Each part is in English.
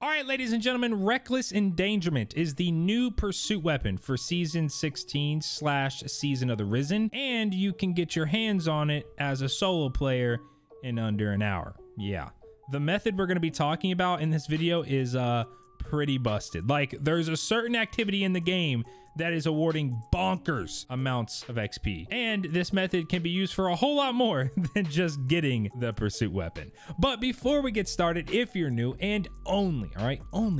All right, ladies and gentlemen, Reckless Endangerment is the new pursuit weapon for Season 16/Season of the Risen, and you can get your hands on it as a solo player in under an hour. Yeah. The method we're going to be talking about in this video is pretty busted. Like, there's a certain activity in the game that is awarding bonkers amounts of XP. And this method can be used for a whole lot more than just getting the pursuit weapon. But before we get started, if you're new, and only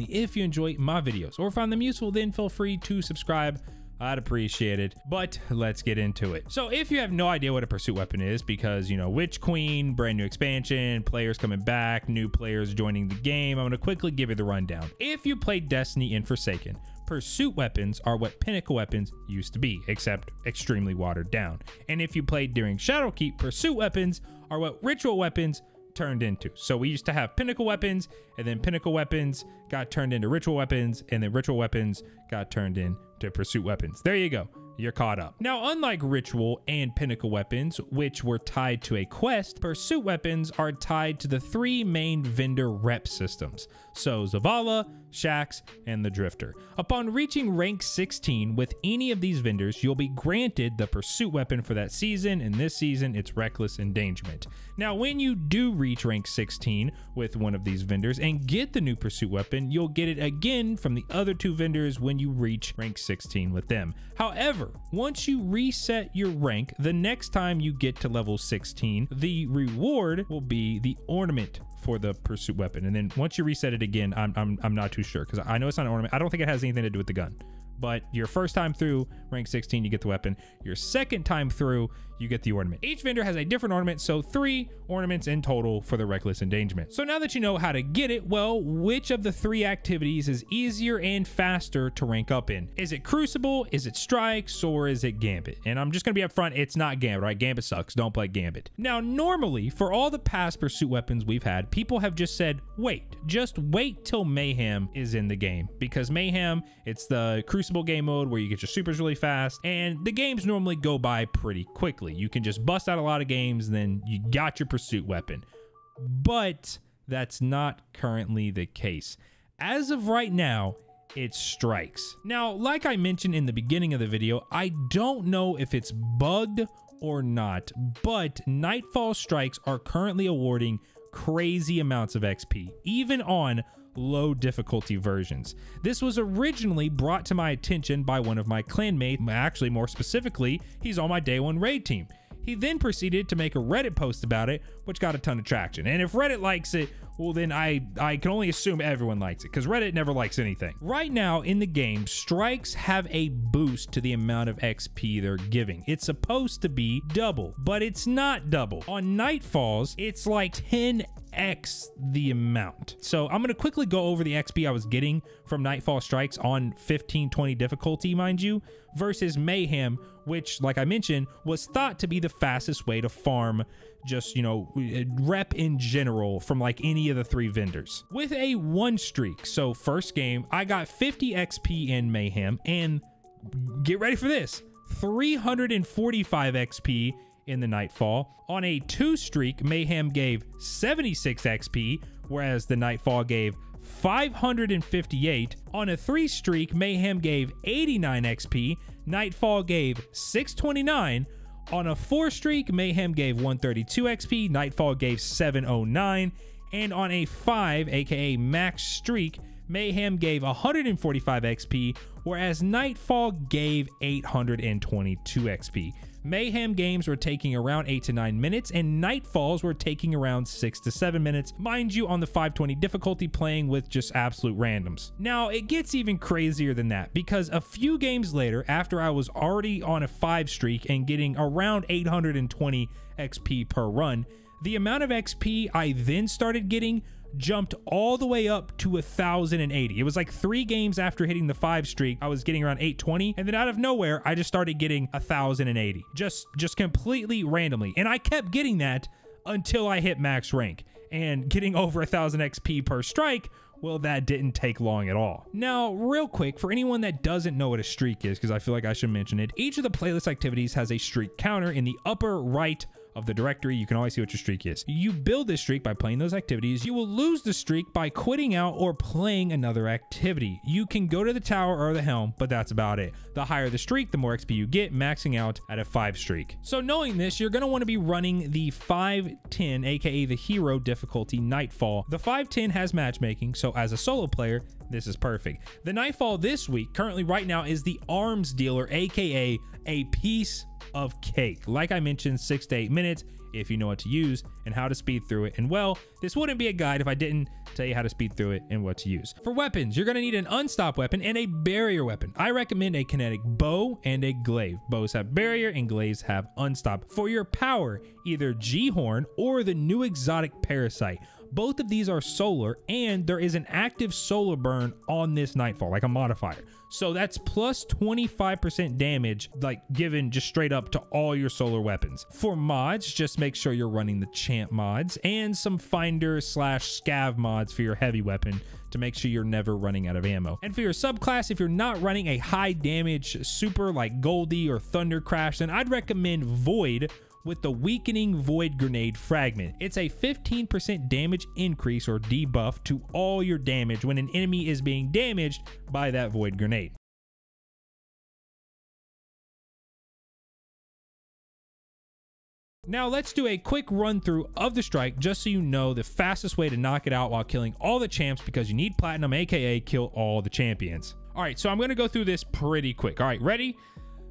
if you enjoy my videos or find them useful, then feel free to subscribe. I'd appreciate it, but let's get into it. So if you have no idea what a pursuit weapon is, because, you know, Witch Queen, brand new expansion, players coming back, new players joining the game, I'm going to quickly give you the rundown. If you played Destiny in Forsaken, pursuit weapons are what pinnacle weapons used to be, except extremely watered down. And if you played during Shadowkeep, pursuit weapons are what ritual weapons turned into. So we used to have pinnacle weapons, and then pinnacle weapons got turned into ritual weapons, and then ritual weapons got turned into pursuit weapons. There you go. You're caught up. Now, unlike ritual and pinnacle weapons, which were tied to a quest, pursuit weapons are tied to the three main vendor rep systems. So Zavala, Shax, and the Drifter. Upon reaching rank 16 with any of these vendors, you'll be granted the pursuit weapon for that season, and this season it's Reckless Endangerment. Now, when you do reach rank 16 with one of these vendors and get the new pursuit weapon, you'll get it again from the other two vendors when you reach rank 16 with them. However, once you reset your rank, the next time you get to level 16, the reward will be the ornament for the pursuit weapon. And then once you reset it again, I'm not too sure, because I know it's not an ornament. I don't think it has anything to do with the gun. But your first time through rank 16, you get the weapon. Your second time through, you get the ornament. Each vendor has a different ornament, so 3 ornaments in total for the Reckless Endangerment. So now that you know how to get it, well, which of the 3 activities is easier and faster to rank up in? Is it Crucible, is it Strikes, or is it Gambit? And I'm just gonna be upfront, it's not Gambit, right? Gambit sucks, don't play Gambit. Now, normally, for all the past pursuit weapons we've had, people have just said, just wait till Mayhem is in the game. Because Mayhem, it's the Crucible game mode where you get your supers really fast, and the games normally go by pretty quickly. You can just bust out a lot of games, then you got your pursuit weapon. But that's not currently the case. As of right now, it's Strikes. Now, like I mentioned in the beginning of the video, I don't know if it's bugged or not, but Nightfall Strikes are currently awarding crazy amounts of XP, even on low difficulty versions. This was originally brought to my attention by one of my clanmates. Actually, more specifically, he's on my day 1 raid team. He then proceeded to make a Reddit post about it, which got a ton of traction. And if Reddit likes it, well, then I can only assume everyone likes it, because Reddit never likes anything. Right now in the game, Strikes have a boost to the amount of XP they're giving. It's supposed to be double, but it's not double. On Nightfalls, it's like 10x the amount. So I'm gonna quickly go over the XP I was getting from Nightfall Strikes on 15-20 difficulty, mind you, versus Mayhem, which, like I mentioned, was thought to be the fastest way to farm just, you know, rep in general from like any of the 3 vendors. With a 1 streak, so first game, I got 50 XP in Mayhem, and get ready for this, 345 XP in the Nightfall. On a 2 streak, Mayhem gave 76 XP, whereas the Nightfall gave 558. On a 3 streak, Mayhem gave 89 XP, Nightfall gave 629. On a 4 streak, Mayhem gave 132 XP, Nightfall gave 709. And on a 5, aka max streak, Mayhem gave 145 XP, whereas Nightfall gave 822 XP. Mayhem games were taking around 8 to 9 minutes, and Nightfalls were taking around 6 to 7 minutes, mind you, on the 520 difficulty, playing with just absolute randoms. Now, it gets even crazier than that, because a few games later, after I was already on a 5 streak and getting around 820 XP per run, the amount of XP I then started getting jumped all the way up to 1,080. It was like 3 games after hitting the 5 streak, I was getting around 820, and then out of nowhere, I just started getting 1,080. Just completely randomly. And I kept getting that until I hit max rank. And getting over 1,000 XP per strike, well, that didn't take long at all. Now, real quick, for anyone that doesn't know what a streak is, because I feel like I should mention it, each of the playlist activities has a streak counter in the upper right of the directory. You can always see what your streak is. You build this streak by playing those activities. You will lose the streak by quitting out or playing another activity. You can go to the tower or the helm, but that's about it. The higher the streak, the more XP you get, maxing out at a 5 streak. So knowing this, you're going to want to be running the 510, aka the hero difficulty Nightfall. The 510 has matchmaking, so as a solo player, this is perfect. The Nightfall this week, currently right now, is the arms dealer, aka a piece of cake. Like I mentioned, 6 to 8 minutes if you know what to use and how to speed through it. And well, this wouldn't be a guide if I didn't tell you how to speed through it and what to use. For weapons, you're going to need an unstop weapon and a barrier weapon. I recommend a kinetic bow and a glaive. Bows have barrier and glaives have unstop. For your power, either G-Horn or the new exotic parasite. Both of these are solar, and there is an active solar burn on this Nightfall, like a modifier. So that's plus 25% damage, like given just straight up to all your solar weapons. For mods, just make sure you're running the champ mods and some finder / scav mods for your heavy weapon to make sure you're never running out of ammo. And for your subclass, if you're not running a high damage super like Goldie or Thunder Crash, then I'd recommend Void with the weakening Void Grenade fragment. It's a 15% damage increase or debuff to all your damage when an enemy is being damaged by that Void Grenade. Now let's do a quick run through of the strike just so you know the fastest way to knock it out while killing all the champs, because you need platinum, aka kill all the champions. All right, so I'm gonna go through this pretty quick. All right, ready?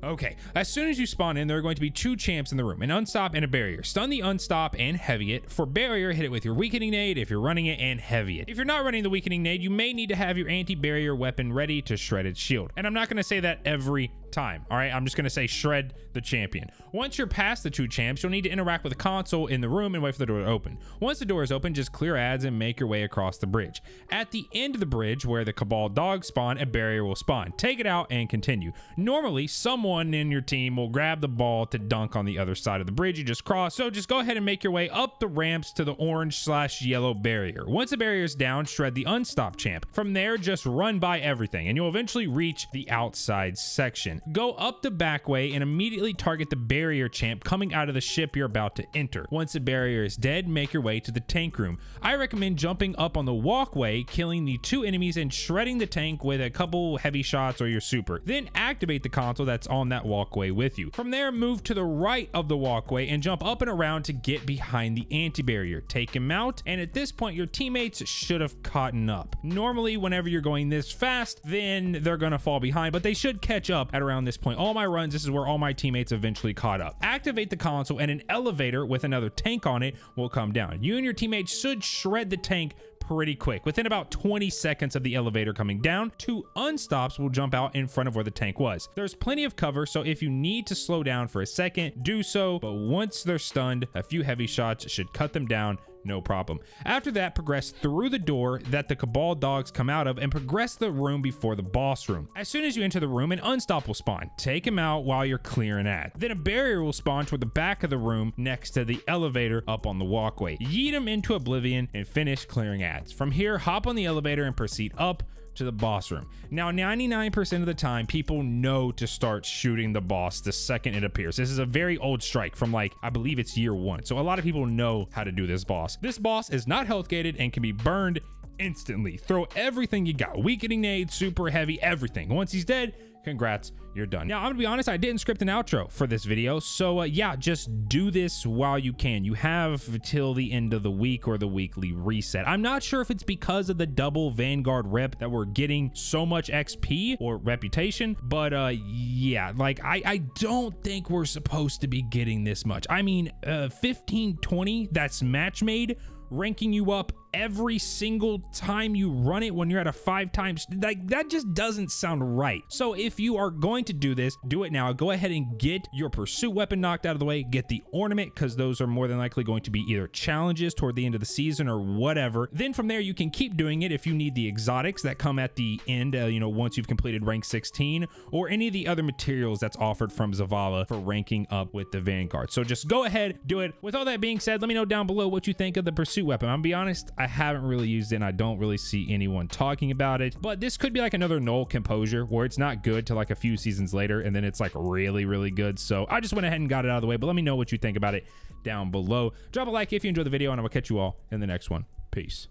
Okay, as soon as you spawn in, there are going to be 2 champs in the room, an unstop and a barrier. Stun the unstop and heavy it. For barrier, hit it with your weakening nade if you're running it, and heavy it. If you're not running the weakening nade, you may need to have your anti-barrier weapon ready to shred its shield. And I'm not gonna say that every time, all right? I'm just gonna say shred the champion. Once you're past the 2 champs, you'll need to interact with the console in the room and wait for the door to open. Once the door is open, just clear ads and make your way across the bridge. At the end of the bridge, where the Cabal dogs spawn, a barrier will spawn. Take it out and continue. Normally, someone in your team will grab the ball to dunk on the other side of the bridge you just crossed, so just go ahead and make your way up the ramps to the orange / yellow barrier. Once the barrier is down, shred the unstop champ. From there, just run by everything, and you'll eventually reach the outside section. Go up the back way and immediately target the barrier champ coming out of the ship you're about to enter. Once the barrier is dead, make your way to the tank room. I recommend jumping up on the walkway, killing the 2 enemies, and shredding the tank with a couple heavy shots or your super. Then activate the console that's on that walkway with you. From there, move to the right of the walkway and jump up and around to get behind the anti-barrier. Take him out, and at this point, your teammates should have caught up. Normally, whenever you're going this fast, then they're gonna fall behind, but they should catch up at around this point. All my runs, this is where all my teammates eventually caught up. Activate the console, and an elevator with another tank on it will come down. You and your teammates should shred the tank pretty quick. Within about 20 seconds of the elevator coming down, 2 unstops will jump out in front of where the tank was. There's plenty of cover, so if you need to slow down for a second, do so, but once they're stunned, a few heavy shots should cut them down, no problem. After that, progress through the door that the Cabal dogs come out of and progress the room before the boss room. As soon as you enter the room, an unstop will spawn. Take him out while you're clearing ads. Then a barrier will spawn toward the back of the room next to the elevator up on the walkway. Yeet him into oblivion and finish clearing ads. From here, hop on the elevator and proceed up to the boss room. Now, 99% of the time, people know to start shooting the boss the second it appears. This is a very old strike from, like, I believe it's year 1. So a lot of people know how to do this boss. This boss is not health gated and can be burned instantly. Throw everything you got. Weakening nade, super heavy, everything. Once he's dead, congrats, you're done. Now, I'm gonna be honest, I didn't script an outro for this video, so yeah, just do this while you can. You have till the end of the week or the weekly reset. I'm not sure if it's because of the double Vanguard rep that we're getting so much XP or reputation, but yeah, like I don't think we're supposed to be getting this much. I mean, 1520, that's match made, ranking you up every single time you run it when you're at a 5 times, like that just doesn't sound right. So if you are going to do this, do it now. Go ahead and get your pursuit weapon knocked out of the way, get the ornament, because those are more than likely going to be either challenges toward the end of the season or whatever. Then from there, you can keep doing it if you need the exotics that come at the end, you know, once you've completed rank 16, or any of the other materials that's offered from Zavala for ranking up with the Vanguard. So just go ahead, do it. With all that being said, let me know down below what you think of the pursuit weapon. I'm gonna be honest, I haven't really used it and I don't really see anyone talking about it, but this could be like another Null Composure where it's not good till like a few seasons later and then it's like really, really good. So I just went ahead and got it out of the way, but let me know what you think about it down below. Drop a like if you enjoyed the video and I will catch you all in the next one. Peace.